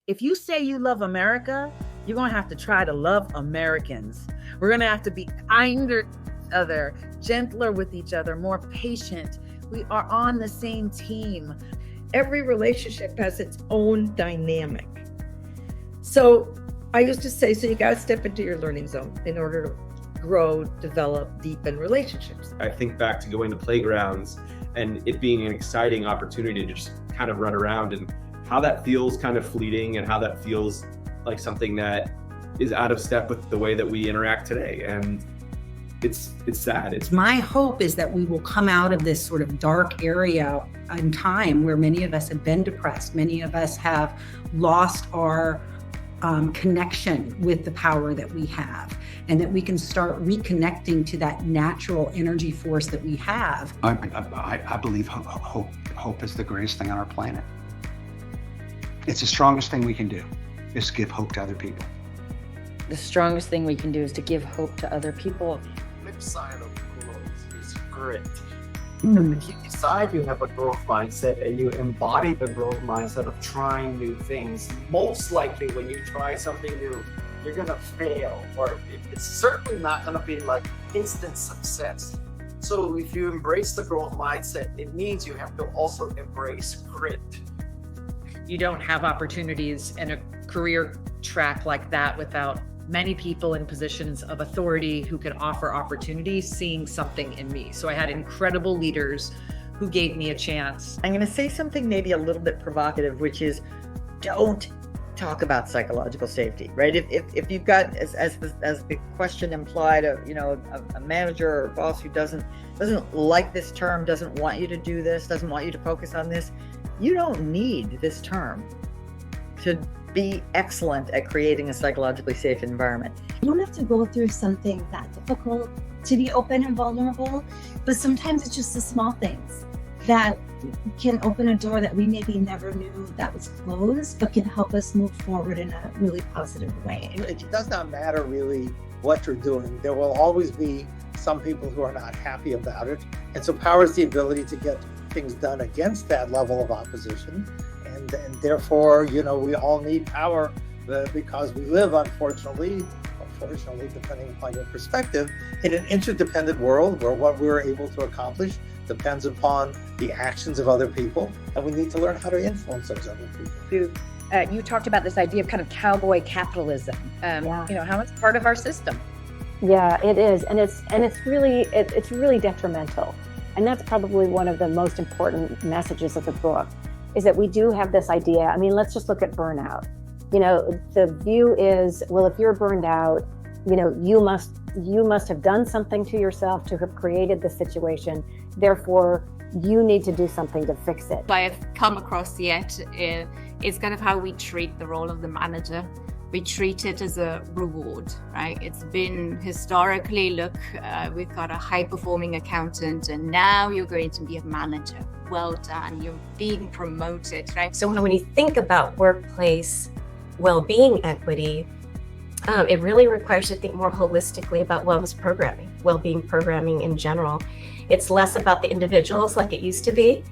If you say you love America, you're going to have to try to love Americans. We're going to have to be kinder to each other, gentler with each other, more patient. We are on the same team. Every relationship has its own dynamic. So I used to say, so you got to step into your learning zone in order to grow, develop, deepen relationships. I think back to going to playgrounds and it being an exciting opportunity to just kind of run around, and how that feels kind of fleeting, and how that feels like something that is out of step with the way that we interact today. And it's sad. My hope is that we will come out of this sort of dark area in time where many of us have been depressed. Many of us have lost our connection with the power that we have, and that we can start reconnecting to that natural energy force that we have. I believe hope is the greatest thing on our planet. It's the strongest thing we can do, is give hope to other people. The strongest thing we can do is to give hope to other people. The flip side of growth is grit. If you decide you have a growth mindset and you embody the growth mindset of trying new things, most likely when you try something new, you're going to fail, or it's certainly not going to be like instant success. So if you embrace the growth mindset, it means you have to also embrace grit. You don't have opportunities in a career track like that without many people in positions of authority who can offer opportunities, seeing something in me. So I had incredible leaders who gave me a chance. I'm going to say something maybe a little bit provocative, which is don't talk about psychological safety, right? If you've got, as the question implied, a manager or a boss who doesn't like this term, doesn't want you to do this, doesn't want you to focus on this, you don't need this term to be excellent at creating a psychologically safe environment. You don't have to go through something that difficult to be open and vulnerable, but sometimes it's just the small things that can open a door that we maybe never knew that was closed, but can help us move forward in a really positive way. It does not matter really what you're doing. There will always be some people who are not happy about it. And so power is the ability to get things done against that level of opposition. And therefore, we all need power because we live, unfortunately, depending upon your perspective, in an interdependent world where what we're able to accomplish depends upon the actions of other people, and we need to learn how to influence those other people. You talked about this idea of kind of cowboy capitalism. How it's part of our system. Yeah, it is, and it's really detrimental, and that's probably one of the most important messages of the book, is that we do have this idea. I mean, let's just look at burnout. The view is, well, if you're burned out, you must have done something to yourself to have created the situation. Therefore, you need to do something to fix it. I have come across yet is kind of how we treat the role of the manager. We treat it as a reward, right? It's been historically, look, we've got a high-performing accountant, and now you're going to be a manager. Well done, you're being promoted, right? So when you think about workplace well-being equity, it really requires you to think more holistically about well-being programming in general. It's less about the individuals like it used to be,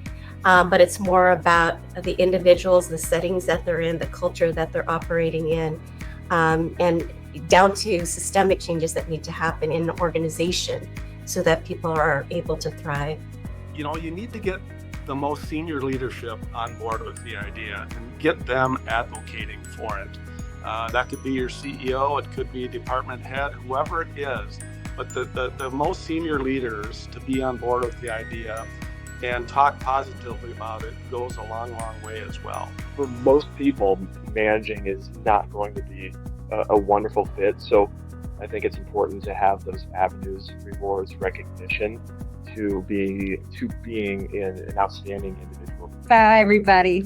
but it's more about the individuals, the settings that they're in, the culture that they're operating in, and down to systemic changes that need to happen in the organization so that people are able to thrive. You need to get the most senior leadership on board with the idea and get them advocating for it. That could be your CEO, it could be a department head, whoever it is, but the most senior leaders to be on board with the idea and talk positively about it goes a long, long way as well. For most people, managing is not going to be a wonderful fit, so I think it's important to have those avenues, rewards, recognition to being an outstanding individual. Bye, everybody.